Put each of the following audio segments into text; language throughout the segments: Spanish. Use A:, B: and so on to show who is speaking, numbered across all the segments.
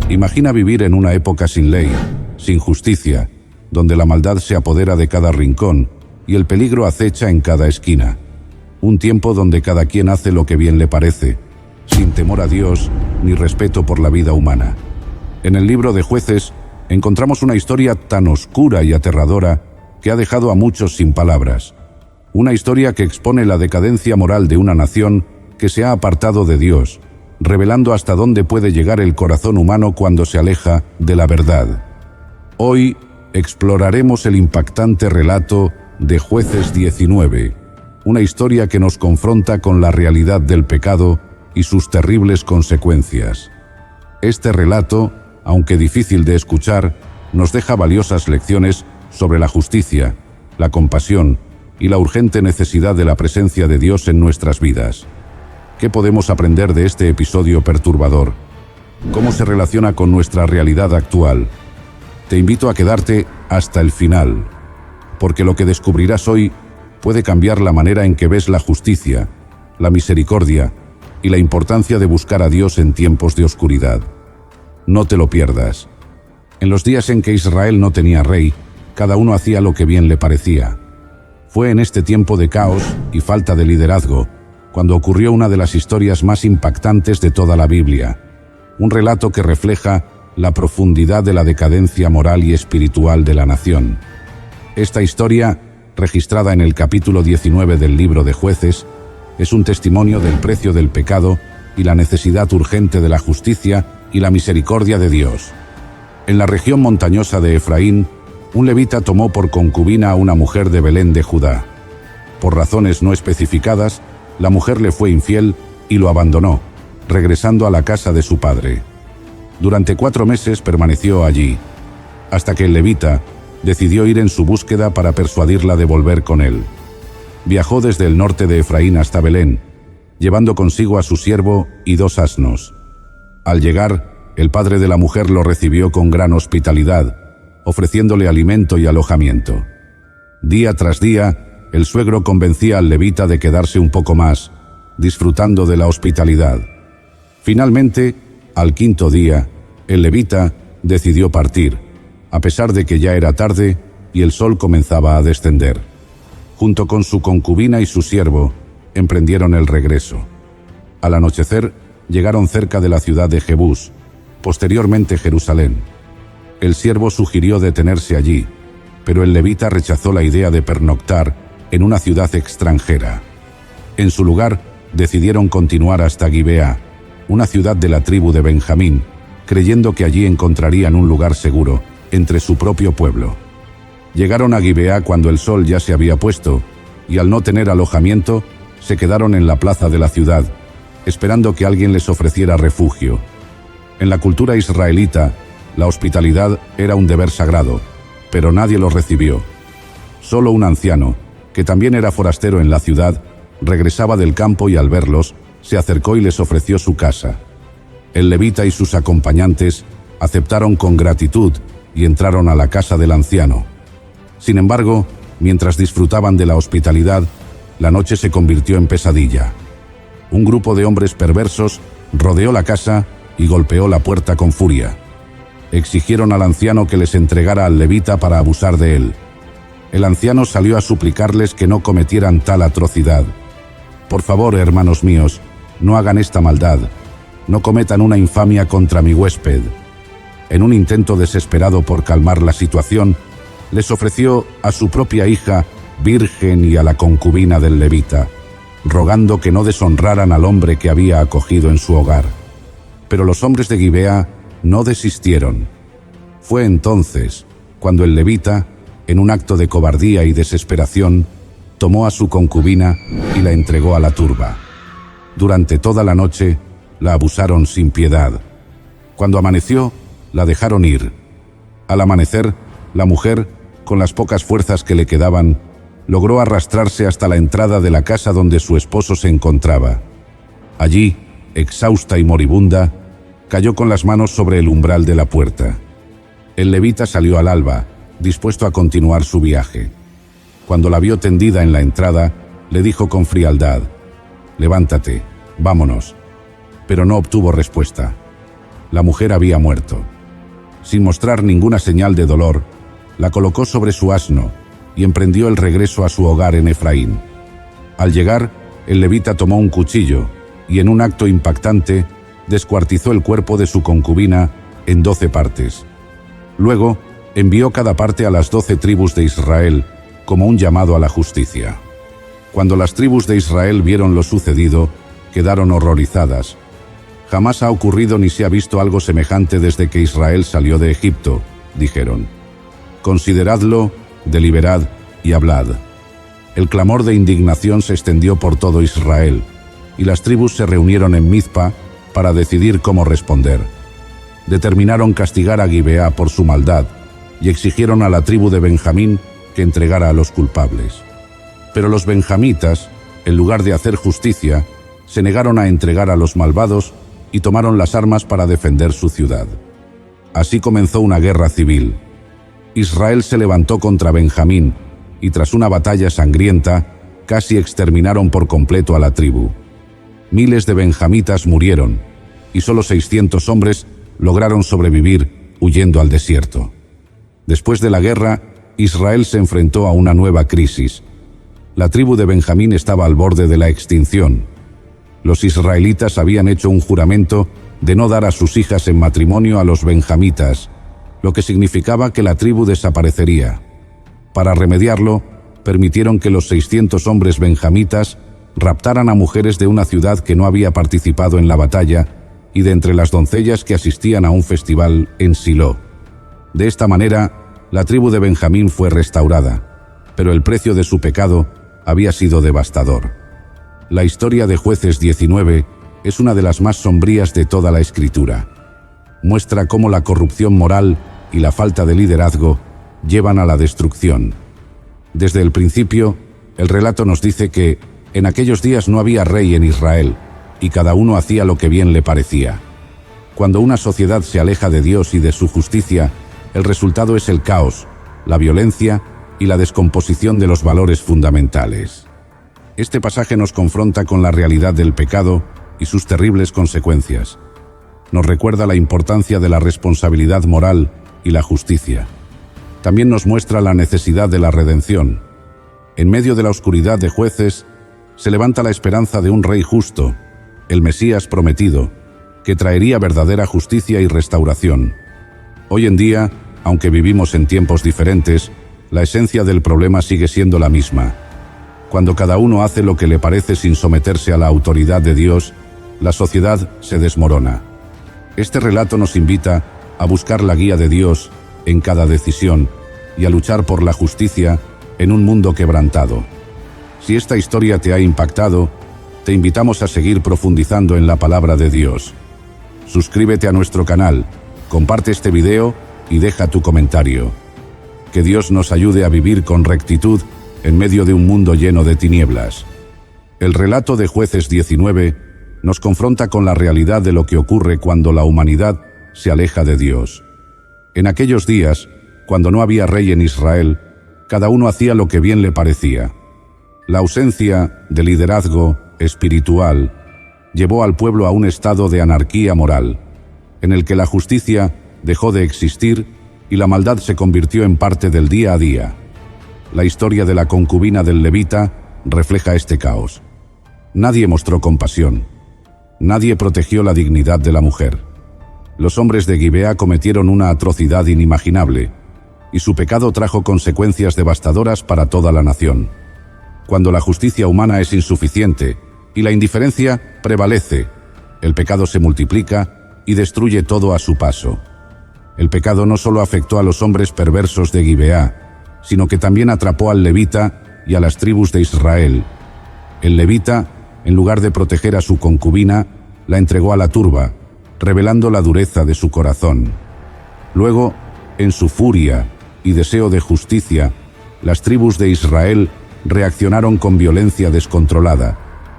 A: Imagina vivir en una época sin ley, sin justicia, donde la maldad se apodera de cada rincón y el peligro acecha en cada esquina. Un tiempo donde cada quien hace lo que bien le parece, sin temor a Dios ni respeto por la vida humana. En el libro de Jueces encontramos una historia tan oscura y aterradora que ha dejado a muchos sin palabras. Una historia que expone la decadencia moral de una nación que se ha apartado de Dios, revelando hasta dónde puede llegar el corazón humano cuando se aleja de la verdad. Hoy exploraremos el impactante relato de Jueces 19, una historia que nos confronta con la realidad del pecado y sus terribles consecuencias. Este relato, aunque difícil de escuchar, nos deja valiosas lecciones sobre la justicia, la compasión y la urgente necesidad de la presencia de Dios en nuestras vidas. ¿Qué podemos aprender de este episodio perturbador? ¿Cómo se relaciona con nuestra realidad actual? Te invito a quedarte hasta el final, porque lo que descubrirás hoy puede cambiar la manera en que ves la justicia, la misericordia y la importancia de buscar a Dios en tiempos de oscuridad. No te lo pierdas. En los días en que Israel no tenía rey, cada uno hacía lo que bien le parecía. Fue en este tiempo de caos y falta de liderazgo cuando ocurrió una de las historias más impactantes de toda la Biblia, un relato que refleja la profundidad de la decadencia moral y espiritual de la nación. Esta historia, registrada en el capítulo 19 del libro de Jueces, es un testimonio del precio del pecado y la necesidad urgente de la justicia y la misericordia de Dios. En la región montañosa de Efraín, un levita tomó por concubina a una mujer de Belén de Judá. Por razones no especificadas, la mujer le fue infiel y lo abandonó, regresando a la casa de su padre. Durante 4 meses permaneció allí, hasta que el levita decidió ir en su búsqueda para persuadirla de volver con él. Viajó desde el norte de Efraín hasta Belén, llevando consigo a su siervo y 2 asnos. Al llegar, el padre de la mujer lo recibió con gran hospitalidad, ofreciéndole alimento y alojamiento. Día tras día, el suegro convencía al levita de quedarse un poco más, disfrutando de la hospitalidad. Finalmente, al 5.º día, el levita decidió partir, a pesar de que ya era tarde y el sol comenzaba a descender. Junto con su concubina y su siervo, emprendieron el regreso. Al anochecer, llegaron cerca de la ciudad de Jebús, posteriormente Jerusalén. El siervo sugirió detenerse allí, pero el levita rechazó la idea de pernoctar en una ciudad extranjera. En su lugar, decidieron continuar hasta Gibeá, una ciudad de la tribu de Benjamín, creyendo que allí encontrarían un lugar seguro entre su propio pueblo. Llegaron a Gibeá cuando el sol ya se había puesto, y al no tener alojamiento, se quedaron en la plaza de la ciudad, esperando que alguien les ofreciera refugio. En la cultura israelita, la hospitalidad era un deber sagrado, pero nadie los recibió. Solo un anciano, que también era forastero en la ciudad, regresaba del campo y al verlos, se acercó y les ofreció su casa. El levita y sus acompañantes aceptaron con gratitud y entraron a la casa del anciano. Sin embargo, mientras disfrutaban de la hospitalidad, la noche se convirtió en pesadilla. Un grupo de hombres perversos rodeó la casa y golpeó la puerta con furia. Exigieron al anciano que les entregara al levita para abusar de él. El anciano salió a suplicarles que no cometieran tal atrocidad. Por favor, hermanos míos, no hagan esta maldad. No cometan una infamia contra mi huésped. En un intento desesperado por calmar la situación, les ofreció a su propia hija virgen y a la concubina del levita, rogando que no deshonraran al hombre que había acogido en su hogar. Pero los hombres de Gibeá no desistieron. Fue entonces cuando el levita, en un acto de cobardía y desesperación, tomó a su concubina y la entregó a la turba. Durante toda la noche la abusaron sin piedad. Cuando amaneció, la dejaron ir. Al amanecer, la mujer, con las pocas fuerzas que le quedaban, logró arrastrarse hasta la entrada de la casa donde su esposo se encontraba. Allí, exhausta y moribunda, cayó con las manos sobre el umbral de la puerta. El levita salió al alba, dispuesto a continuar su viaje. Cuando la vio tendida en la entrada, le dijo con frialdad: «Levántate, vámonos». Pero no obtuvo respuesta. La mujer había muerto. Sin mostrar ninguna señal de dolor, la colocó sobre su asno y emprendió el regreso a su hogar en Efraín. Al llegar, el levita tomó un cuchillo y, en un acto impactante, descuartizó el cuerpo de su concubina en 12 partes. Luego, envió cada parte a las 12 tribus de Israel como un llamado a la justicia. Cuando las tribus de Israel vieron lo sucedido, quedaron horrorizadas. «Jamás ha ocurrido ni se ha visto algo semejante desde que Israel salió de Egipto», dijeron. «Consideradlo, deliberad y hablad». El clamor de indignación se extendió por todo Israel, y las tribus se reunieron en Mizpa para decidir cómo responder. Determinaron castigar a Gibeá por su maldad y exigieron a la tribu de Benjamín que entregara a los culpables. Pero los benjamitas, en lugar de hacer justicia, se negaron a entregar a los malvados y tomaron las armas para defender su ciudad. Así comenzó una guerra civil. Israel se levantó contra Benjamín y, tras una batalla sangrienta, casi exterminaron por completo a la tribu. Miles de benjamitas murieron y solo 600 hombres lograron sobrevivir huyendo al desierto. Después de la guerra, Israel se enfrentó a una nueva crisis. La tribu de Benjamín estaba al borde de la extinción. Los israelitas habían hecho un juramento de no dar a sus hijas en matrimonio a los benjamitas, lo que significaba que la tribu desaparecería. Para remediarlo, permitieron que los 600 hombres benjamitas raptaran a mujeres de una ciudad que no había participado en la batalla y de entre las doncellas que asistían a un festival en Silo. De esta manera, la tribu de Benjamín fue restaurada, pero el precio de su pecado había sido devastador. La historia de Jueces 19 es una de las más sombrías de toda la Escritura. Muestra cómo la corrupción moral y la falta de liderazgo llevan a la destrucción. Desde el principio, el relato nos dice que en aquellos días no había rey en Israel, y cada uno hacía lo que bien le parecía. Cuando una sociedad se aleja de Dios y de su justicia, el resultado es el caos, la violencia y la descomposición de los valores fundamentales. Este pasaje nos confronta con la realidad del pecado y sus terribles consecuencias. Nos recuerda la importancia de la responsabilidad moral y la justicia. También nos muestra la necesidad de la redención. En medio de la oscuridad de Jueces, se levanta la esperanza de un rey justo, el Mesías prometido, que traería verdadera justicia y restauración. Hoy en día, aunque vivimos en tiempos diferentes, la esencia del problema sigue siendo la misma. Cuando cada uno hace lo que le parece sin someterse a la autoridad de Dios, la sociedad se desmorona. Este relato nos invita a buscar la guía de Dios en cada decisión y a luchar por la justicia en un mundo quebrantado. Si esta historia te ha impactado, te invitamos a seguir profundizando en la palabra de Dios. Suscríbete a nuestro canal, comparte este video y deja tu comentario. Que Dios nos ayude a vivir con rectitud en medio de un mundo lleno de tinieblas. El relato de Jueces 19 nos confronta con la realidad de lo que ocurre cuando la humanidad se aleja de Dios. En aquellos días, cuando no había rey en Israel, cada uno hacía lo que bien le parecía. La ausencia de liderazgo espiritual llevó al pueblo a un estado de anarquía moral, en el que la justicia dejó de existir y la maldad se convirtió en parte del día a día. La historia de la concubina del levita refleja este caos. Nadie mostró compasión. Nadie protegió la dignidad de la mujer. Los hombres de Gibeá cometieron una atrocidad inimaginable, y su pecado trajo consecuencias devastadoras para toda la nación. Cuando la justicia humana es insuficiente y la indiferencia prevalece, el pecado se multiplica y destruye todo a su paso. El pecado no solo afectó a los hombres perversos de Gibeá, sino que también atrapó al levita y a las tribus de Israel. El levita, en lugar de proteger a su concubina, la entregó a la turba, revelando la dureza de su corazón. Luego, en su furia y deseo de justicia, las tribus de Israel reaccionaron con violencia descontrolada,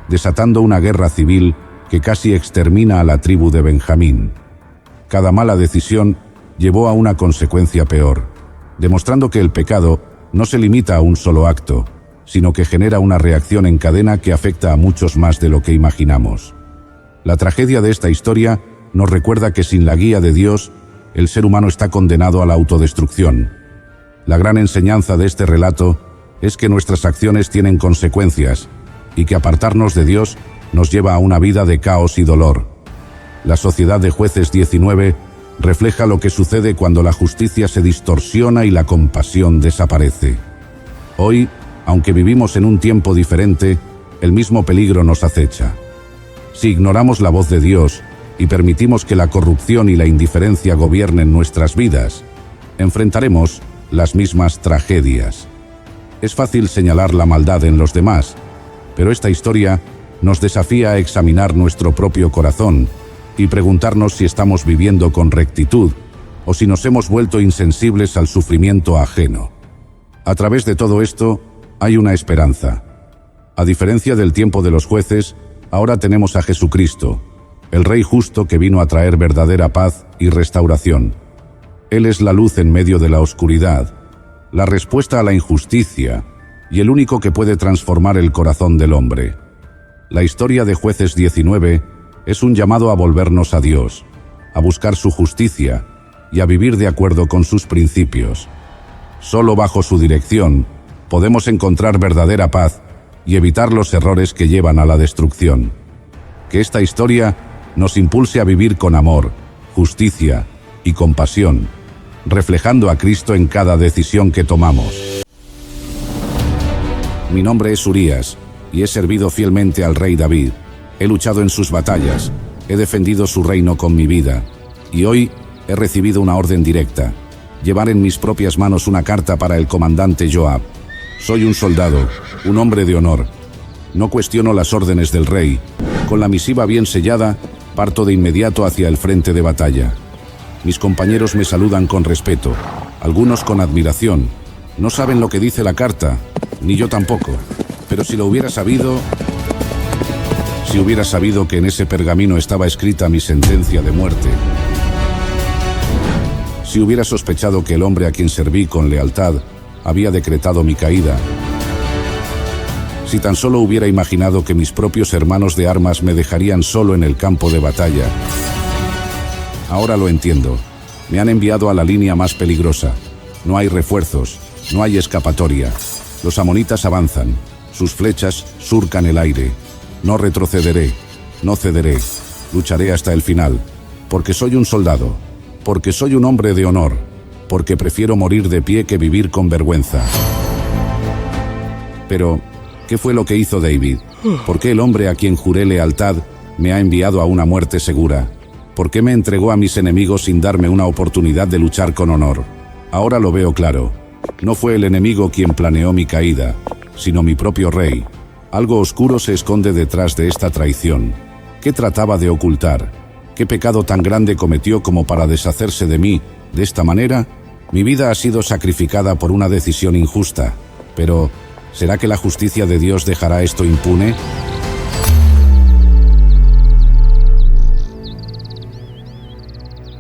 A: desatando una guerra civil que casi extermina a la tribu de Benjamín. Cada mala decisión llevó a una consecuencia peor, demostrando que el pecado no se limita a un solo acto, sino que genera una reacción en cadena que afecta a muchos más de lo que imaginamos. La tragedia de esta historia nos recuerda que sin la guía de Dios, el ser humano está condenado a la autodestrucción. La gran enseñanza de este relato es que nuestras acciones tienen consecuencias y que apartarnos de Dios nos lleva a una vida de caos y dolor. La sociedad de Jueces 19 refleja lo que sucede cuando la justicia se distorsiona y la compasión desaparece. Hoy, aunque vivimos en un tiempo diferente, el mismo peligro nos acecha. Si ignoramos la voz de Dios y permitimos que la corrupción y la indiferencia gobiernen nuestras vidas, enfrentaremos las mismas tragedias. Es fácil señalar la maldad en los demás, pero esta historia nos desafía a examinar nuestro propio corazón y preguntarnos si estamos viviendo con rectitud o si nos hemos vuelto insensibles al sufrimiento ajeno. A través de todo esto hay una esperanza. A diferencia del tiempo de los jueces, ahora tenemos a Jesucristo, el Rey justo que vino a traer verdadera paz y restauración. Él es la luz en medio de la oscuridad, la respuesta a la injusticia y el único que puede transformar el corazón del hombre. La historia de Jueces 19 es un llamado a volvernos a Dios, a buscar su justicia y a vivir de acuerdo con sus principios. Solo bajo su dirección podemos encontrar verdadera paz y evitar los errores que llevan a la destrucción. Que esta historia nos impulse a vivir con amor, justicia y compasión, reflejando a Cristo en cada decisión que tomamos. Mi nombre es Urías y he servido fielmente al rey David. He luchado en sus batallas, he defendido su reino con mi vida, y hoy he recibido una orden directa: llevar en mis propias manos una carta para el comandante Joab. Soy un soldado, un hombre de honor. No cuestiono las órdenes del rey. Con la misiva bien sellada, parto de inmediato hacia el frente de batalla. Mis compañeros me saludan con respeto, algunos con admiración. No saben lo que dice la carta, ni yo tampoco, pero si hubiera sabido que en ese pergamino estaba escrita mi sentencia de muerte, si hubiera sospechado que el hombre a quien serví con lealtad había decretado mi caída, si tan solo hubiera imaginado que mis propios hermanos de armas me dejarían solo en el campo de batalla. Ahora lo entiendo. Me han enviado a la línea más peligrosa. No hay refuerzos, no hay escapatoria. Los amonitas avanzan, sus flechas surcan el aire. No retrocederé, no cederé, lucharé hasta el final, porque soy un soldado, porque soy un hombre de honor, porque prefiero morir de pie que vivir con vergüenza. Pero, ¿qué fue lo que hizo David? ¿Por qué el hombre a quien juré lealtad me ha enviado a una muerte segura? ¿Por qué me entregó a mis enemigos sin darme una oportunidad de luchar con honor? Ahora lo veo claro. No fue el enemigo quien planeó mi caída, sino mi propio rey. Algo oscuro se esconde detrás de esta traición. ¿Qué trataba de ocultar? ¿Qué pecado tan grande cometió como para deshacerse de mí de esta manera? Mi vida ha sido sacrificada por una decisión injusta, pero ¿será que la justicia de Dios dejará esto impune?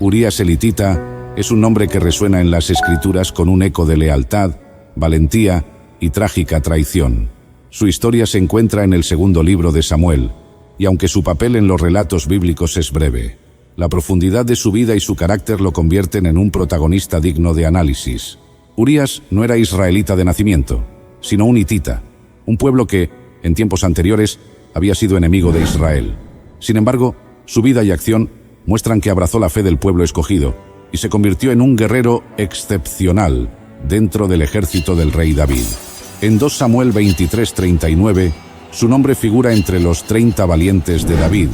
A: Urías elitita es un nombre que resuena en las Escrituras con un eco de lealtad, valentía y trágica traición. Su historia se encuentra en el segundo libro de Samuel, y aunque su papel en los relatos bíblicos es breve, la profundidad de su vida y su carácter lo convierten en un protagonista digno de análisis. Urías no era israelita de nacimiento, sino un hitita, un pueblo que, en tiempos anteriores, había sido enemigo de Israel. Sin embargo, su vida y acción muestran que abrazó la fe del pueblo escogido y se convirtió en un guerrero excepcional dentro del ejército del rey David. En 2 Samuel 23:39, su nombre figura entre los 30 valientes de David,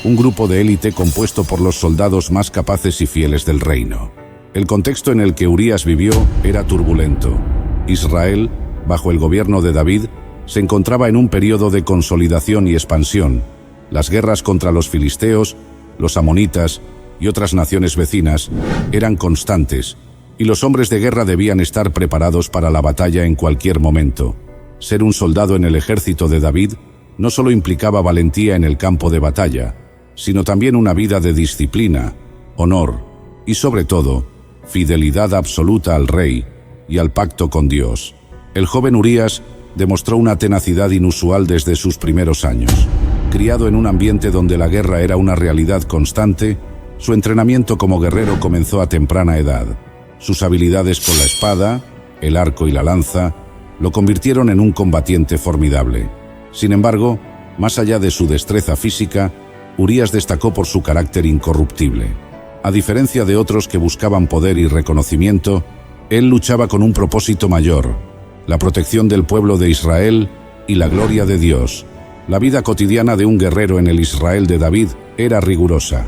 A: un grupo de élite compuesto por los soldados más capaces y fieles del reino. El contexto en el que Urías vivió era turbulento. Israel, bajo el gobierno de David, se encontraba en un periodo de consolidación y expansión. Las guerras contra los filisteos, los amonitas y otras naciones vecinas eran constantes, y los hombres de guerra debían estar preparados para la batalla en cualquier momento. Ser un soldado en el ejército de David no solo implicaba valentía en el campo de batalla, sino también una vida de disciplina, honor y, sobre todo, fidelidad absoluta al rey y al pacto con Dios. El joven Urías demostró una tenacidad inusual desde sus primeros años. Criado en un ambiente donde la guerra era una realidad constante, Su entrenamiento como guerrero comenzó a temprana edad. Sus habilidades con la espada, el arco y la lanza lo convirtieron en un combatiente formidable. Sin embargo, más allá de su destreza física, Urías destacó por su carácter incorruptible. A diferencia de otros que buscaban poder y reconocimiento, él luchaba con un propósito mayor: la protección del pueblo de Israel y la gloria de Dios. La vida cotidiana de un guerrero en el Israel de David era rigurosa.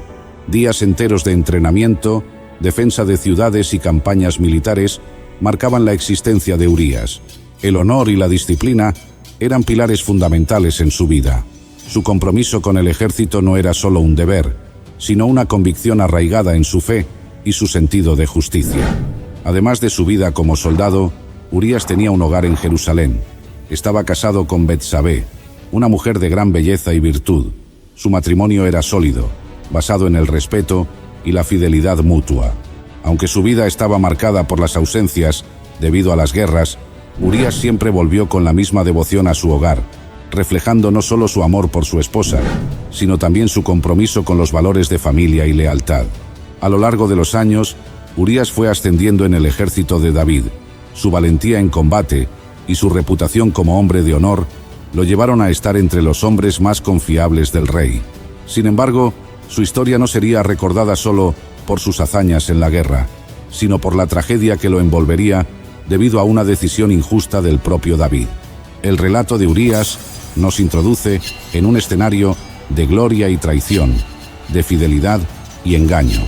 A: Días enteros de entrenamiento, defensa de ciudades y campañas militares marcaban la existencia de Urías. El honor y la disciplina eran pilares fundamentales en su vida. Su compromiso con el ejército no era solo un deber, sino una convicción arraigada en su fe y su sentido de justicia. Además de su vida como soldado, Urías tenía un hogar en Jerusalén. Estaba casado con Betsabé, una mujer de gran belleza y virtud. Su matrimonio era sólido, basado en el respeto y la fidelidad mutua. Aunque su vida estaba marcada por las ausencias debido a las guerras, Urías siempre volvió con la misma devoción a su hogar, reflejando no solo su amor por su esposa, sino también su compromiso con los valores de familia y lealtad. A lo largo de los años, Urías fue ascendiendo en el ejército de David. Su valentía en combate y su reputación como hombre de honor lo llevaron a estar entre los hombres más confiables del rey. Sin embargo, su historia no sería recordada solo por sus hazañas en la guerra, sino por la tragedia que lo envolvería debido a una decisión injusta del propio David. El relato de Urías nos introduce en un escenario de gloria y traición, de fidelidad y engaño.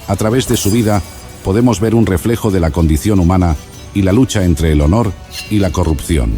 A: A través de su vida podemos ver un reflejo de la condición humana y la lucha entre el honor y la corrupción.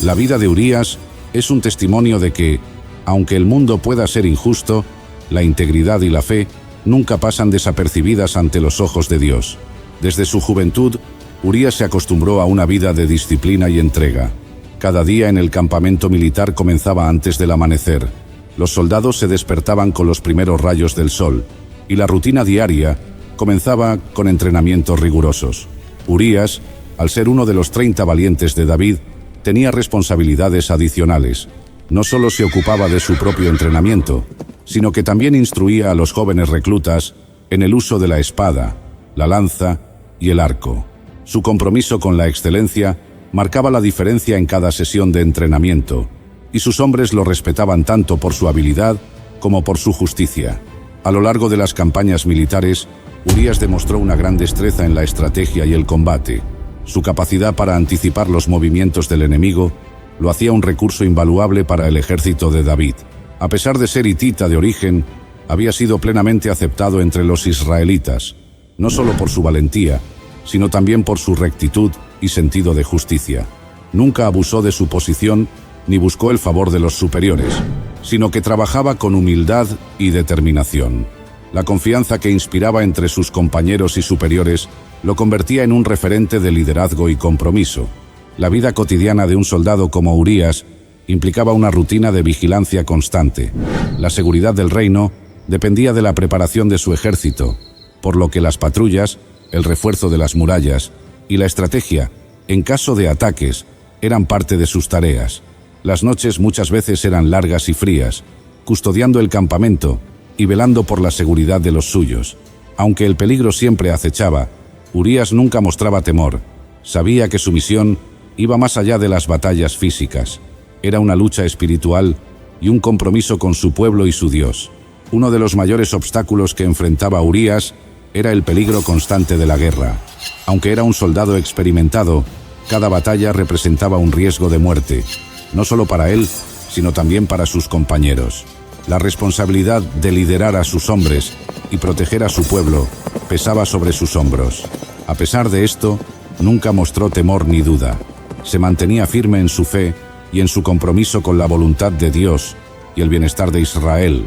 A: La vida de Urías es un testimonio de que, aunque el mundo pueda ser injusto, la integridad y la fe nunca pasan desapercibidas ante los ojos de Dios. Desde su juventud, Urías se acostumbró a una vida de disciplina y entrega. Cada día en el campamento militar comenzaba antes del amanecer. Los soldados se despertaban con los primeros rayos del sol, y la rutina diaria comenzaba con entrenamientos rigurosos. Urías, al ser uno de los 30 valientes de David, tenía responsabilidades adicionales. No solo se ocupaba de su propio entrenamiento, sino que también instruía a los jóvenes reclutas en el uso de la espada, la lanza y el arco. Su compromiso con la excelencia marcaba la diferencia en cada sesión de entrenamiento, y sus hombres lo respetaban tanto por su habilidad como por su justicia. A lo largo de las campañas militares, Urías demostró una gran destreza en la estrategia y el combate. Su capacidad para anticipar los movimientos del enemigo lo hacía un recurso invaluable para el ejército de David. A pesar de ser hitita de origen, había sido plenamente aceptado entre los israelitas, no solo por su valentía, sino también por su rectitud y sentido de justicia. Nunca abusó de su posición ni buscó el favor de los superiores, sino que trabajaba con humildad y determinación. La confianza que inspiraba entre sus compañeros y superiores lo convertía en un referente de liderazgo y compromiso. La vida cotidiana de un soldado como Urías implicaba una rutina de vigilancia constante. La seguridad del reino dependía de la preparación de su ejército, por lo que las patrullas, el refuerzo de las murallas y la estrategia, en caso de ataques, eran parte de sus tareas. Las noches muchas veces eran largas y frías, custodiando el campamento y velando por la seguridad de los suyos. Aunque el peligro siempre acechaba, Urías nunca mostraba temor. Sabía que su misión iba más allá de las batallas físicas. Era una lucha espiritual y un compromiso con su pueblo y su Dios. Uno de los mayores obstáculos que enfrentaba Urías era el peligro constante de la guerra. Aunque era un soldado experimentado, cada batalla representaba un riesgo de muerte, no solo para él, sino también para sus compañeros. La responsabilidad de liderar a sus hombres y proteger a su pueblo pesaba sobre sus hombros. A pesar de esto, nunca mostró temor ni duda. Se mantenía firme en su fe y en su compromiso con la voluntad de Dios y el bienestar de Israel.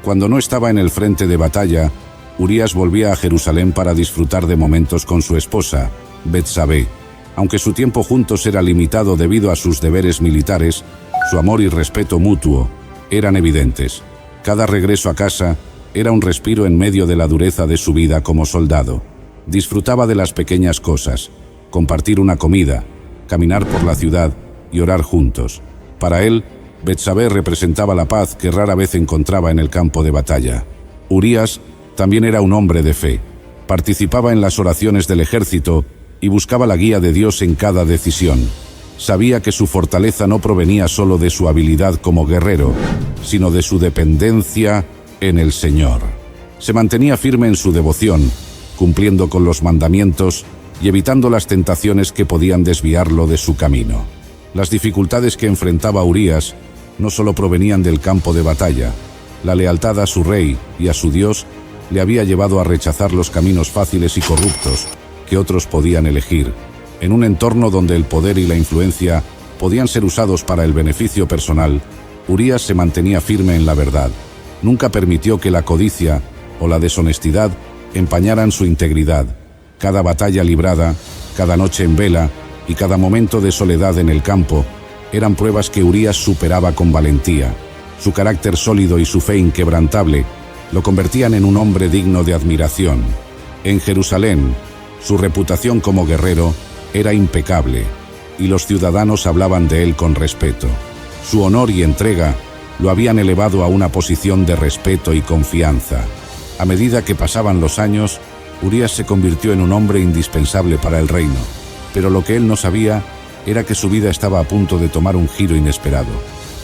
A: Cuando no estaba en el frente de batalla, Urías volvía a Jerusalén para disfrutar de momentos con su esposa, Betsabé. Aunque su tiempo juntos era limitado debido a sus deberes militares, su amor y respeto mutuo eran evidentes. Cada regreso a casa era un respiro en medio de la dureza de su vida como soldado. Disfrutaba de las pequeñas cosas, compartir una comida, caminar por la ciudad y orar juntos. Para él, Betsabé representaba la paz que rara vez encontraba en el campo de batalla. Urías También era un hombre de fe. Participaba en las oraciones del ejército y buscaba la guía de Dios en cada decisión. Sabía que su fortaleza no provenía solo de su habilidad como guerrero, sino de su dependencia en el Señor. Se mantenía firme en su devoción, cumpliendo con los mandamientos y evitando las tentaciones que podían desviarlo de su camino. Las dificultades que enfrentaba Urías no solo provenían del campo de batalla. La lealtad a su rey y a su Dios le había llevado a rechazar los caminos fáciles y corruptos que otros podían elegir. En un entorno donde el poder y la influencia podían ser usados para el beneficio personal, Urías se mantenía firme en la verdad. Nunca permitió que la codicia o la deshonestidad empañaran su integridad. Cada batalla librada, cada noche en vela y cada momento de soledad en el campo eran pruebas que Urías superaba con valentía. Su carácter sólido y su fe inquebrantable lo convertían en un hombre digno de admiración. En Jerusalén, su reputación como guerrero era impecable y los ciudadanos hablaban de él con respeto. Su honor y entrega lo habían elevado a una posición de respeto y confianza. A medida que pasaban los años, Urías se convirtió en un hombre indispensable para el reino, pero lo que él no sabía era que su vida estaba a punto de tomar un giro inesperado.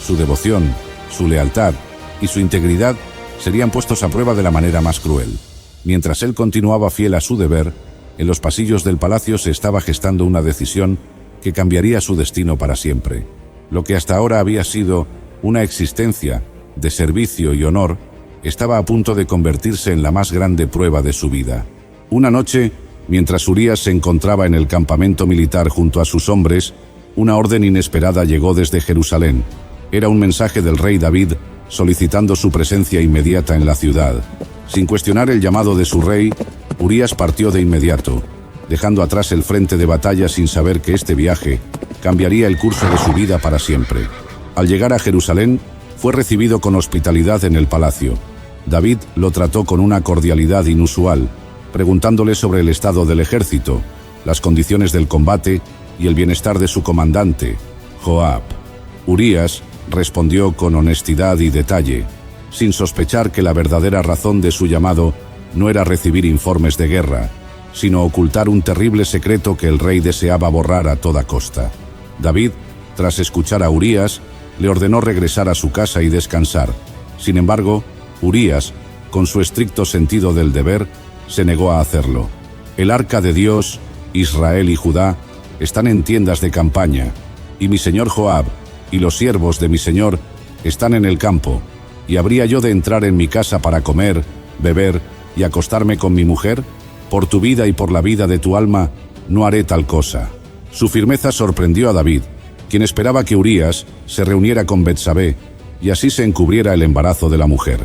A: Su devoción, su lealtad y su integridad serían puestos a prueba de la manera más cruel. Mientras él continuaba fiel a su deber, en los pasillos del palacio se estaba gestando una decisión que cambiaría su destino para siempre. Lo que hasta ahora había sido una existencia de servicio y honor, estaba a punto de convertirse en la más grande prueba de su vida. Una noche, mientras Urías se encontraba en el campamento militar junto a sus hombres, una orden inesperada llegó desde Jerusalén. Era un mensaje del rey David solicitando su presencia inmediata en la ciudad. Sin cuestionar el llamado de su rey, Urías partió de inmediato, dejando atrás el frente de batalla sin saber que este viaje cambiaría el curso de su vida para siempre. Al llegar a Jerusalén, fue recibido con hospitalidad en el palacio. David lo trató con una cordialidad inusual, preguntándole sobre el estado del ejército, las condiciones del combate y el bienestar de su comandante, Joab. Urías respondió con honestidad y detalle, sin sospechar que la verdadera razón de su llamado no era recibir informes de guerra, sino ocultar un terrible secreto que el rey deseaba borrar a toda costa. David, tras escuchar a Urías, le ordenó regresar a su casa y descansar. Sin embargo, Urías, con su estricto sentido del deber, se negó a hacerlo. El arca de Dios, Israel y Judá están en tiendas de campaña, y mi señor Joab y los siervos de mi señor están en el campo, ¿y habría yo de entrar en mi casa para comer, beber y acostarme con mi mujer? Por tu vida y por la vida de tu alma, no haré tal cosa. Su firmeza sorprendió a David, quien esperaba que Urías se reuniera con Betsabé y así se encubriera el embarazo de la mujer.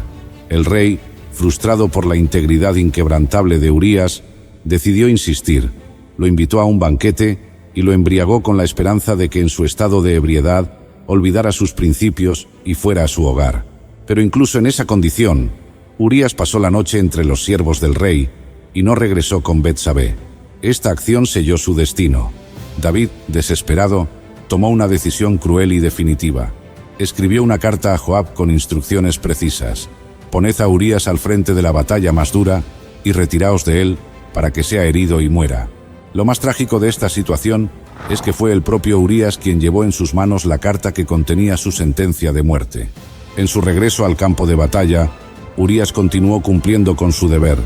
A: El rey, frustrado por la integridad inquebrantable de Urías, decidió insistir. Lo invitó a un banquete y lo embriagó con la esperanza de que en su estado de ebriedad olvidara sus principios y fuera a su hogar. Pero incluso en esa condición, Urías pasó la noche entre los siervos del rey y no regresó con Betsabé. Esta acción selló su destino. David, desesperado, tomó una decisión cruel y definitiva. Escribió una carta a Joab con instrucciones precisas. Poned a Urías al frente de la batalla más dura y retiraos de él para que sea herido y muera. Lo más trágico de esta situación es que fue el propio Urías quien llevó en sus manos la carta que contenía su sentencia de muerte. En su regreso al campo de batalla, Urías continuó cumpliendo con su deber,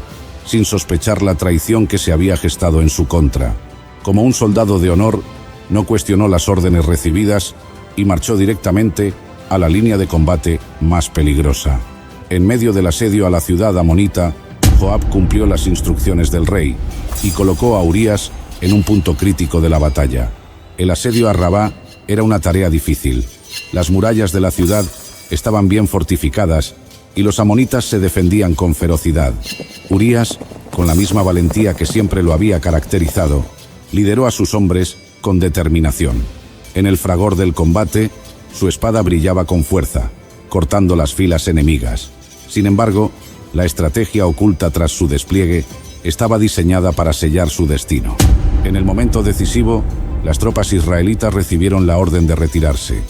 A: sin sospechar la traición que se había gestado en su contra. Como un soldado de honor, no cuestionó las órdenes recibidas y marchó directamente a la línea de combate más peligrosa. En medio del asedio a la ciudad amonita, Joab cumplió las instrucciones del rey y colocó a Urías en un punto crítico de la batalla. El asedio a Rabá era una tarea difícil. Las murallas de la ciudad estaban bien fortificadas y los amonitas se defendían con ferocidad. Urías, con la misma valentía que siempre lo había caracterizado, lideró a sus hombres con determinación. En el fragor del combate, su espada brillaba con fuerza, cortando las filas enemigas. Sin embargo, la estrategia oculta tras su despliegue estaba diseñada para sellar su destino. En el momento decisivo, las tropas israelitas recibieron la orden de retirarse.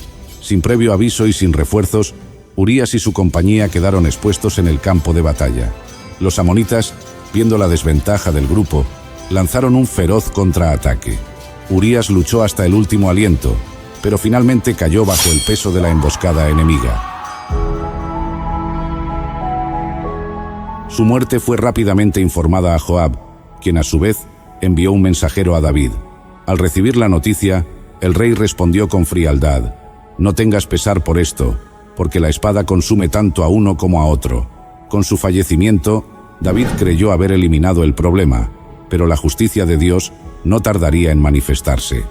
A: Sin previo aviso y sin refuerzos, Urías y su compañía quedaron expuestos en el campo de batalla. Los amonitas, viendo la desventaja del grupo, lanzaron un feroz contraataque. Urías luchó hasta el último aliento, pero finalmente cayó bajo el peso de la emboscada enemiga. Su muerte fue rápidamente informada a Joab, quien a su vez envió un mensajero a David. Al recibir la noticia, el rey respondió con frialdad: «No tengas pesar por esto, porque la espada consume tanto a uno como a otro». Con su fallecimiento, David creyó haber eliminado el problema, pero la justicia de Dios no tardaría en manifestarse.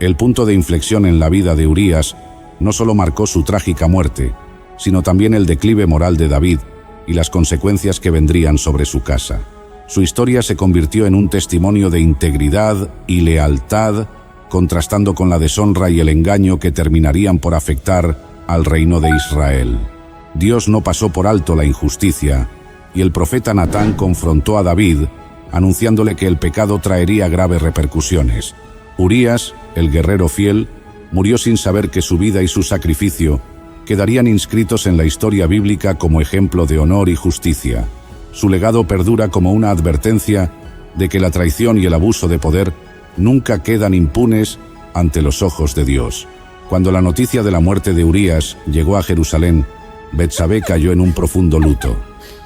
A: El punto de inflexión en la vida de Urías no solo marcó su trágica muerte, sino también el declive moral de David y las consecuencias que vendrían sobre su casa. Su historia se convirtió en un testimonio de integridad y lealtad, contrastando con la deshonra y el engaño que terminarían por afectar al reino de Israel. Dios no pasó por alto la injusticia, y el profeta Natán confrontó a David, anunciándole que el pecado traería graves repercusiones. Urías, el guerrero fiel, murió sin saber que su vida y su sacrificio quedarían inscritos en la historia bíblica como ejemplo de honor y justicia. Su legado perdura como una advertencia de que la traición y el abuso de poder nunca quedan impunes ante los ojos de Dios. Cuando la noticia de la muerte de Urías llegó a Jerusalén, Betsabé cayó en un profundo luto.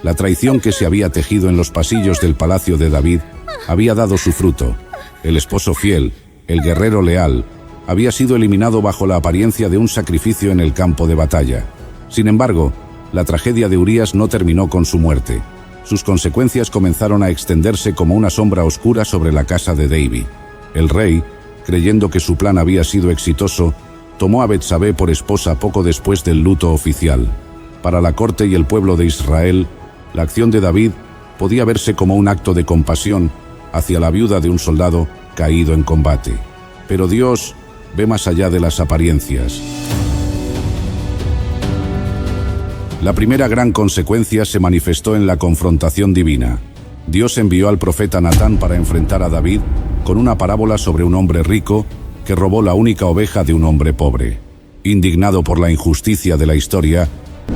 A: La traición que se había tejido en los pasillos del palacio de David había dado su fruto. El esposo fiel, el guerrero leal, había sido eliminado bajo la apariencia de un sacrificio en el campo de batalla. Sin embargo, la tragedia de Urías no terminó con su muerte. Sus consecuencias comenzaron a extenderse como una sombra oscura sobre la casa de David. El rey, creyendo que su plan había sido exitoso, tomó a Betsabé por esposa poco después del luto oficial. Para la corte y el pueblo de Israel, la acción de David podía verse como un acto de compasión hacia la viuda de un soldado caído en combate. Pero Dios ve más allá de las apariencias. La primera gran consecuencia se manifestó en la confrontación divina. Dios envió al profeta Natán para enfrentar a David con una parábola sobre un hombre rico que robó la única oveja de un hombre pobre. Indignado por la injusticia de la historia,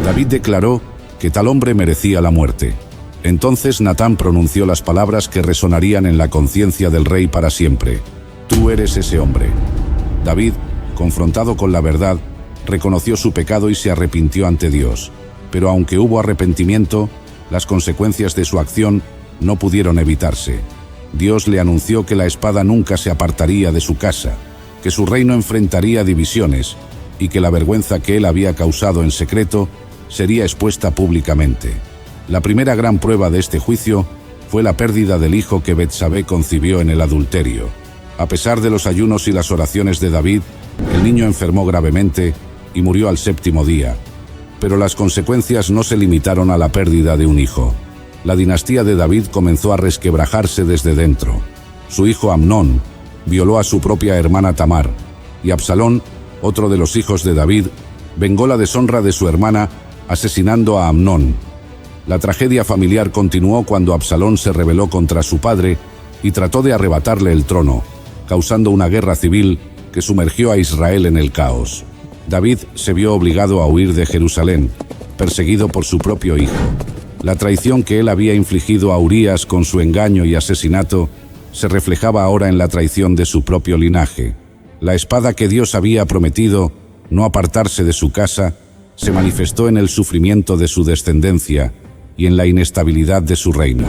A: David declaró que tal hombre merecía la muerte. Entonces Natán pronunció las palabras que resonarían en la conciencia del rey para siempre: «Tú eres ese hombre». David, confrontado con la verdad, reconoció su pecado y se arrepintió ante Dios. Pero aunque hubo arrepentimiento, las consecuencias de su acción no pudieron evitarse. Dios le anunció que la espada nunca se apartaría de su casa, que su reino enfrentaría divisiones y que la vergüenza que él había causado en secreto sería expuesta públicamente. La primera gran prueba de este juicio fue la pérdida del hijo que Betsabé concibió en el adulterio. A pesar de los ayunos y las oraciones de David, el niño enfermó gravemente y murió al 7º día. Pero las consecuencias no se limitaron a la pérdida de un hijo. La dinastía de David comenzó a resquebrajarse desde dentro. Su hijo Amnón violó a su propia hermana Tamar, y Absalón, otro de los hijos de David, vengó la deshonra de su hermana asesinando a Amnón. La tragedia familiar continuó cuando Absalón se rebeló contra su padre y trató de arrebatarle el trono, causando una guerra civil que sumergió a Israel en el caos. David se vio obligado a huir de Jerusalén, perseguido por su propio hijo. La traición que él había infligido a Urías con su engaño y asesinato se reflejaba ahora en la traición de su propio linaje. La espada que Dios había prometido no apartarse de su casa se manifestó en el sufrimiento de su descendencia y en la inestabilidad de su reino.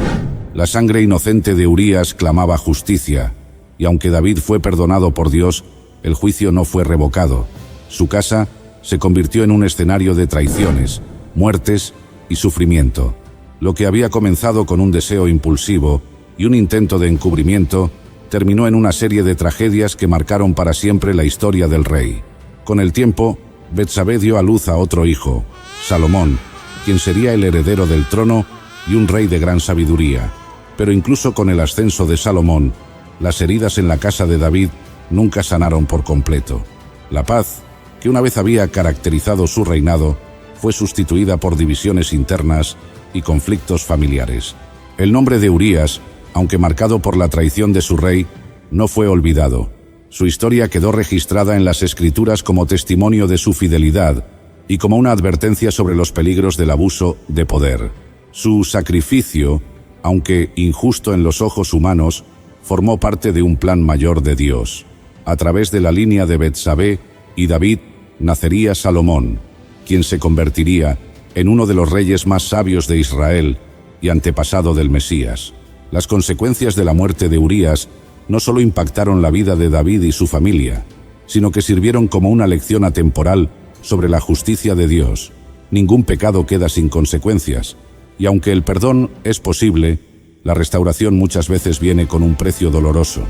A: La sangre inocente de Urías clamaba justicia, y aunque David fue perdonado por Dios, el juicio no fue revocado. Su casa se convirtió en un escenario de traiciones, muertes y sufrimiento. Lo que había comenzado con un deseo impulsivo y un intento de encubrimiento, terminó en una serie de tragedias que marcaron para siempre la historia del rey. Con el tiempo, Betsabé dio a luz a otro hijo, Salomón, quien sería el heredero del trono y un rey de gran sabiduría. Pero incluso con el ascenso de Salomón, las heridas en la casa de David nunca sanaron por completo. La paz, que una vez había caracterizado su reinado, fue sustituida por divisiones internas y conflictos familiares. El nombre de Urías, aunque marcado por la traición de su rey, no fue olvidado. Su historia quedó registrada en las Escrituras como testimonio de su fidelidad y como una advertencia sobre los peligros del abuso de poder. Su sacrificio, aunque injusto en los ojos humanos, formó parte de un plan mayor de Dios. A través de la línea de Betsabé y David nacería Salomón, quien se convertiría en uno de los reyes más sabios de Israel y antepasado del Mesías. Las consecuencias de la muerte de Urías no solo impactaron la vida de David y su familia, sino que sirvieron como una lección atemporal sobre la justicia de Dios. Ningún pecado queda sin consecuencias, y aunque el perdón es posible, la restauración muchas veces viene con un precio doloroso.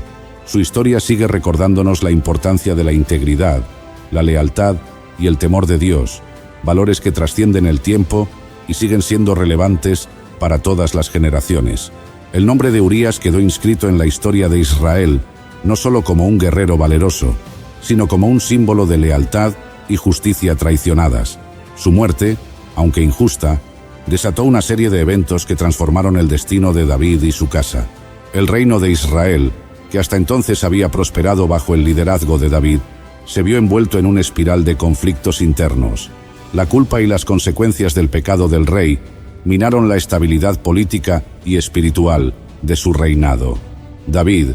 A: Su historia sigue recordándonos la importancia de la integridad, la lealtad y el temor de Dios, valores que trascienden el tiempo y siguen siendo relevantes para todas las generaciones. El nombre de Urías quedó inscrito en la historia de Israel, no solo como un guerrero valeroso, sino como un símbolo de lealtad y justicia traicionadas. Su muerte, aunque injusta, desató una serie de eventos que transformaron el destino de David y su casa. El reino de Israel, que hasta entonces había prosperado bajo el liderazgo de David, se vio envuelto en una espiral de conflictos internos. La culpa y las consecuencias del pecado del rey minaron la estabilidad política y espiritual de su reinado. David,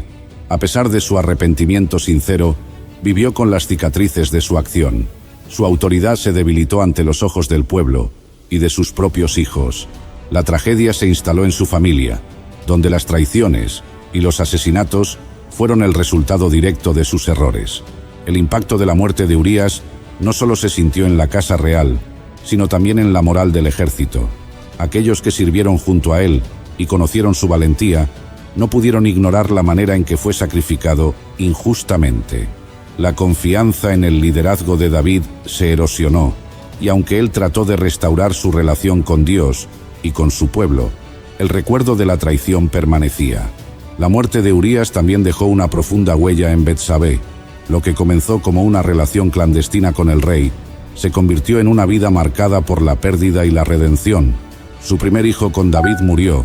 A: a pesar de su arrepentimiento sincero, vivió con las cicatrices de su acción. Su autoridad se debilitó ante los ojos del pueblo y de sus propios hijos. La tragedia se instaló en su familia, donde las traiciones y los asesinatos fueron el resultado directo de sus errores. El impacto de la muerte de Urías no solo se sintió en la casa real, sino también en la moral del ejército. Aquellos que sirvieron junto a él y conocieron su valentía, no pudieron ignorar la manera en que fue sacrificado injustamente. La confianza en el liderazgo de David se erosionó, y aunque él trató de restaurar su relación con Dios y con su pueblo, el recuerdo de la traición permanecía. La muerte de Urías también dejó una profunda huella en Betsabé. Lo que comenzó como una relación clandestina con el rey, se convirtió en una vida marcada por la pérdida y la redención. Su primer hijo con David murió,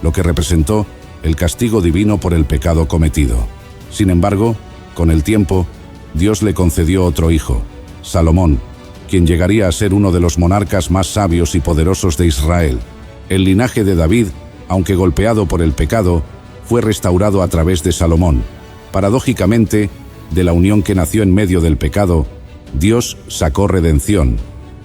A: lo que representó el castigo divino por el pecado cometido. Sin embargo, con el tiempo, Dios le concedió otro hijo, Salomón, quien llegaría a ser uno de los monarcas más sabios y poderosos de Israel. El linaje de David, aunque golpeado por el pecado, fue restaurado a través de Salomón. Paradójicamente, de la unión que nació en medio del pecado, Dios sacó redención.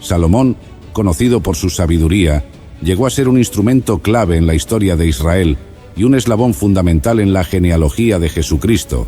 A: Salomón, conocido por su sabiduría, llegó a ser un instrumento clave en la historia de Israel y un eslabón fundamental en la genealogía de Jesucristo.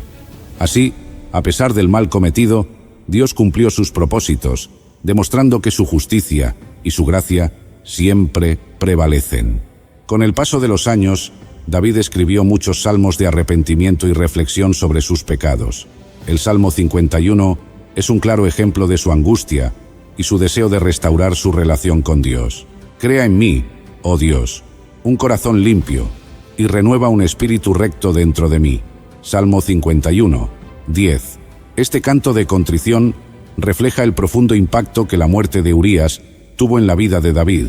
A: Así, a pesar del mal cometido, Dios cumplió sus propósitos, demostrando que su justicia y su gracia siempre prevalecen. Con el paso de los años, David escribió muchos salmos de arrepentimiento y reflexión sobre sus pecados. El Salmo 51 es un claro ejemplo de su angustia y su deseo de restaurar su relación con Dios. Crea en mí, oh Dios, un corazón limpio y renueva un espíritu recto dentro de mí. Salmo 51, 10. Este canto de contrición refleja el profundo impacto que la muerte de Urías tuvo en la vida de David,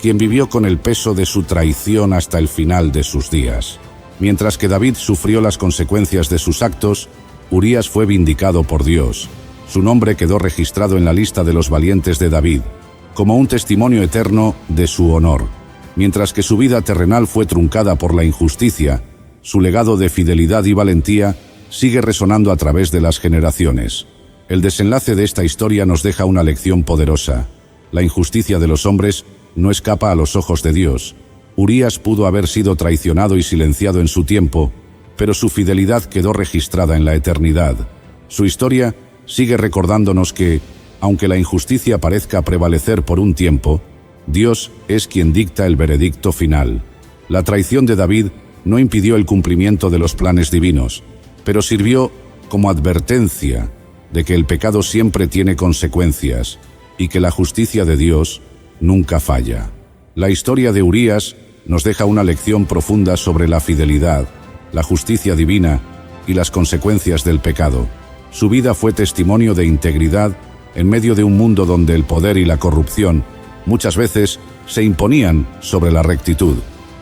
A: quien vivió con el peso de su traición hasta el final de sus días. Mientras que David sufrió las consecuencias de sus actos, Urías fue vindicado por Dios. Su nombre quedó registrado en la lista de los valientes de David, como un testimonio eterno de su honor. Mientras que su vida terrenal fue truncada por la injusticia, su legado de fidelidad y valentía sigue resonando a través de las generaciones. El desenlace de esta historia nos deja una lección poderosa. La injusticia de los hombres no escapa a los ojos de Dios. Urías pudo haber sido traicionado y silenciado en su tiempo, pero su fidelidad quedó registrada en la eternidad. Su historia sigue recordándonos que, aunque la injusticia parezca prevalecer por un tiempo, Dios es quien dicta el veredicto final. La traición de David no impidió el cumplimiento de los planes divinos, pero sirvió como advertencia de que el pecado siempre tiene consecuencias y que la justicia de Dios nunca falla. La historia de Urías nos deja una lección profunda sobre la fidelidad, la justicia divina y las consecuencias del pecado. Su vida fue testimonio de integridad en medio de un mundo donde el poder y la corrupción muchas veces se imponían sobre la rectitud.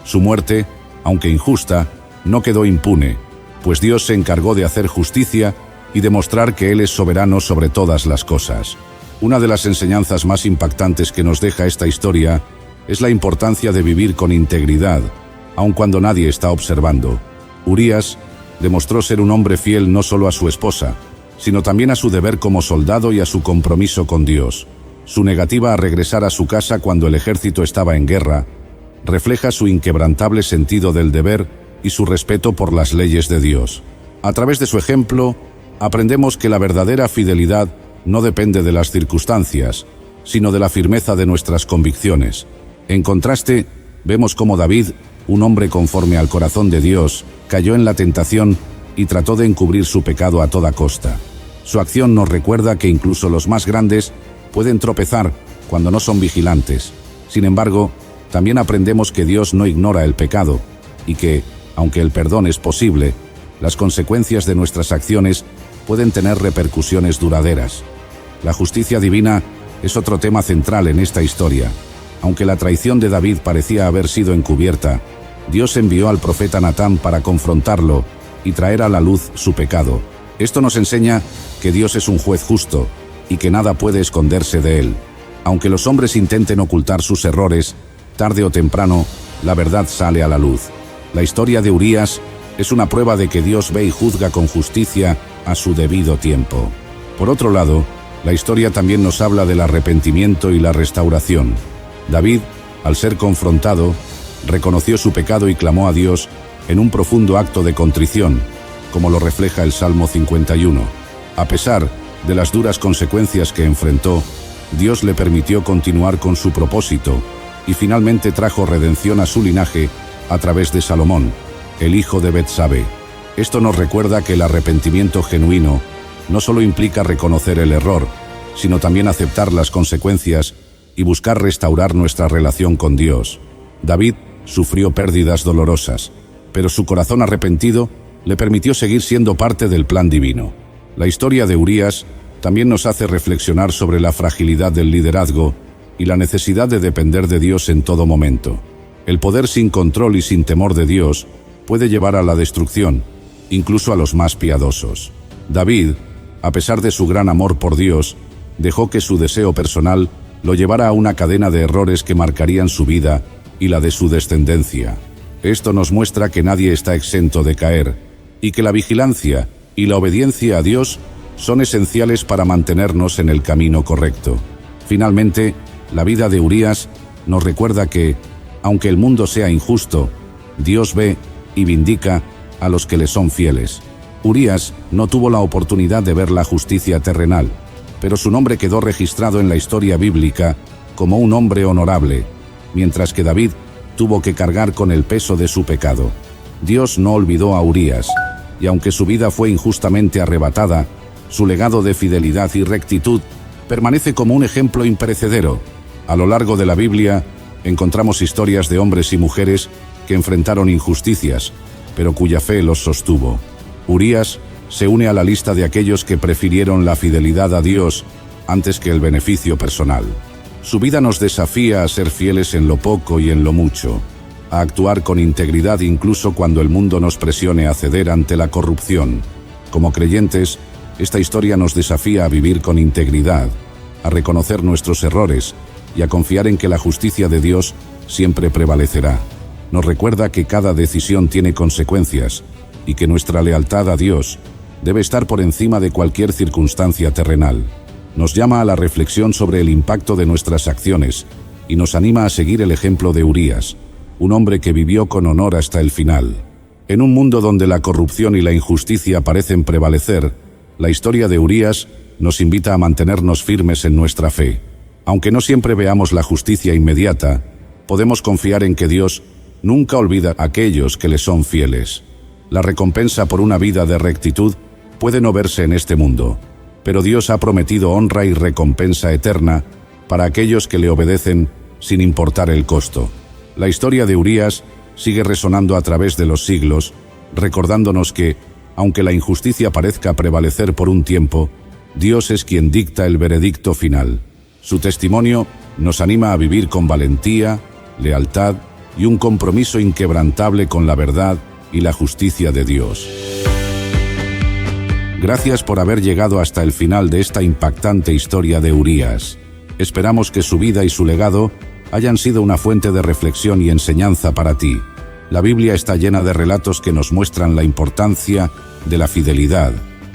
A: Su muerte, aunque injusta, no quedó impune, pues Dios se encargó de hacer justicia y demostrar que Él es soberano sobre todas las cosas. Una de las enseñanzas más impactantes que nos deja esta historia es la importancia de vivir con integridad, aun cuando nadie está observando. Urías demostró ser un hombre fiel no solo a su esposa, sino también a su deber como soldado y a su compromiso con Dios. Su negativa a regresar a su casa cuando el ejército estaba en guerra refleja su inquebrantable sentido del deber y su respeto por las leyes de Dios. A través de su ejemplo, aprendemos que la verdadera fidelidad no depende de las circunstancias, sino de la firmeza de nuestras convicciones. En contraste, vemos cómo David, un hombre conforme al corazón de Dios, cayó en la tentación y trató de encubrir su pecado a toda costa. Su acción nos recuerda que incluso los más grandes pueden tropezar cuando no son vigilantes. Sin embargo, también aprendemos que Dios no ignora el pecado y que, aunque el perdón es posible, las consecuencias de nuestras acciones pueden tener repercusiones duraderas. La justicia divina es otro tema central en esta historia. Aunque la traición de David parecía haber sido encubierta, Dios envió al profeta Natán para confrontarlo y traer a la luz su pecado. Esto nos enseña que Dios es un juez justo y que nada puede esconderse de él. Aunque los hombres intenten ocultar sus errores, tarde o temprano, la verdad sale a la luz. La historia de Urías es una prueba de que Dios ve y juzga con justicia a su debido tiempo. Por otro lado, la historia también nos habla del arrepentimiento y la restauración. David, al ser confrontado, reconoció su pecado y clamó a Dios en un profundo acto de contrición, como lo refleja el Salmo 51. A pesar de las duras consecuencias que enfrentó, Dios le permitió continuar con su propósito y finalmente trajo redención a su linaje a través de Salomón, el hijo de Betsabe. Esto nos recuerda que el arrepentimiento genuino no solo implica reconocer el error, sino también aceptar las consecuencias y buscar restaurar nuestra relación con Dios. David sufrió pérdidas dolorosas, pero su corazón arrepentido le permitió seguir siendo parte del plan divino. La historia de Urías también nos hace reflexionar sobre la fragilidad del liderazgo y la necesidad de depender de Dios en todo momento. El poder sin control y sin temor de Dios puede llevar a la destrucción, incluso a los más piadosos. David, a pesar de su gran amor por Dios, dejó que su deseo personal lo llevara a una cadena de errores que marcarían su vida y la de su descendencia. Esto nos muestra que nadie está exento de caer, y que la vigilancia y la obediencia a Dios son esenciales para mantenernos en el camino correcto. Finalmente, la vida de Urías nos recuerda que, aunque el mundo sea injusto, Dios ve y vindica a los que le son fieles. Urías no tuvo la oportunidad de ver la justicia terrenal, pero su nombre quedó registrado en la historia bíblica como un hombre honorable, mientras que David tuvo que cargar con el peso de su pecado. Dios no olvidó a Urías, y aunque su vida fue injustamente arrebatada, su legado de fidelidad y rectitud permanece como un ejemplo imperecedero. A lo largo de la Biblia encontramos historias de hombres y mujeres que enfrentaron injusticias, pero cuya fe los sostuvo. Urías se une a la lista de aquellos que prefirieron la fidelidad a Dios antes que el beneficio personal. Su vida nos desafía a ser fieles en lo poco y en lo mucho, a actuar con integridad incluso cuando el mundo nos presione a ceder ante la corrupción. Como creyentes, esta historia nos desafía a vivir con integridad, a reconocer nuestros errores y a confiar en que la justicia de Dios siempre prevalecerá. Nos recuerda que cada decisión tiene consecuencias y que nuestra lealtad a Dios debe estar por encima de cualquier circunstancia terrenal. Nos llama a la reflexión sobre el impacto de nuestras acciones y nos anima a seguir el ejemplo de Urías, un hombre que vivió con honor hasta el final. En un mundo donde la corrupción y la injusticia parecen prevalecer, la historia de Urías nos invita a mantenernos firmes en nuestra fe. Aunque no siempre veamos la justicia inmediata, podemos confiar en que Dios nunca olvida a aquellos que le son fieles. La recompensa por una vida de rectitud puede no verse en este mundo, pero Dios ha prometido honra y recompensa eterna para aquellos que le obedecen sin importar el costo. La historia de Urías sigue resonando a través de los siglos, recordándonos que, aunque la injusticia parezca prevalecer por un tiempo, Dios es quien dicta el veredicto final. Su testimonio nos anima a vivir con valentía, lealtad y un compromiso inquebrantable con la verdad y la justicia de Dios. Gracias por haber llegado hasta el final de esta impactante historia de Urías. Esperamos que su vida y su legado hayan sido una fuente de reflexión y enseñanza para ti. La Biblia está llena de relatos que nos muestran la importancia de la fidelidad,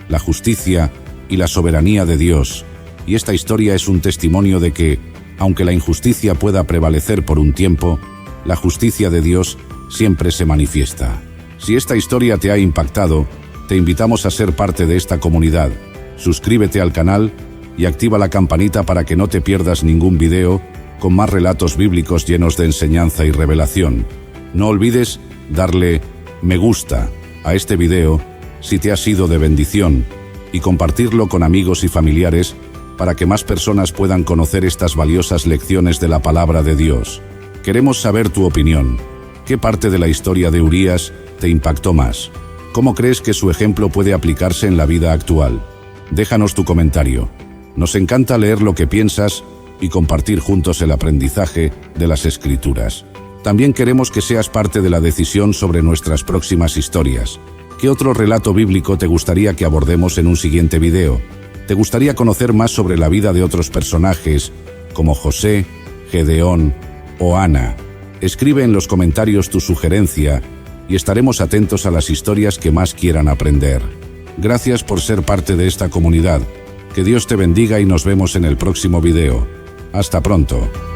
A: la justicia y la soberanía de Dios. Y esta historia es un testimonio de que, aunque la injusticia pueda prevalecer por un tiempo, la justicia de Dios siempre se manifiesta. Si esta historia te ha impactado, te invitamos a ser parte de esta comunidad. Suscríbete al canal y activa la campanita para que no te pierdas ningún video con más relatos bíblicos llenos de enseñanza y revelación. No olvides darle me gusta a este video si te ha sido de bendición y compartirlo con amigos y familiares para que más personas puedan conocer estas valiosas lecciones de la palabra de Dios. Queremos saber tu opinión. ¿Qué parte de la historia de Urías te impactó más? ¿Cómo crees que su ejemplo puede aplicarse en la vida actual? Déjanos tu comentario. Nos encanta leer lo que piensas y compartir juntos el aprendizaje de las Escrituras. También queremos que seas parte de la decisión sobre nuestras próximas historias. ¿Qué otro relato bíblico te gustaría que abordemos en un siguiente video? ¿Te gustaría conocer más sobre la vida de otros personajes, como José, Gedeón o Ana? Escribe en los comentarios tu sugerencia y estaremos atentos a las historias que más quieran aprender. Gracias por ser parte de esta comunidad. Que Dios te bendiga y nos vemos en el próximo video. Hasta pronto.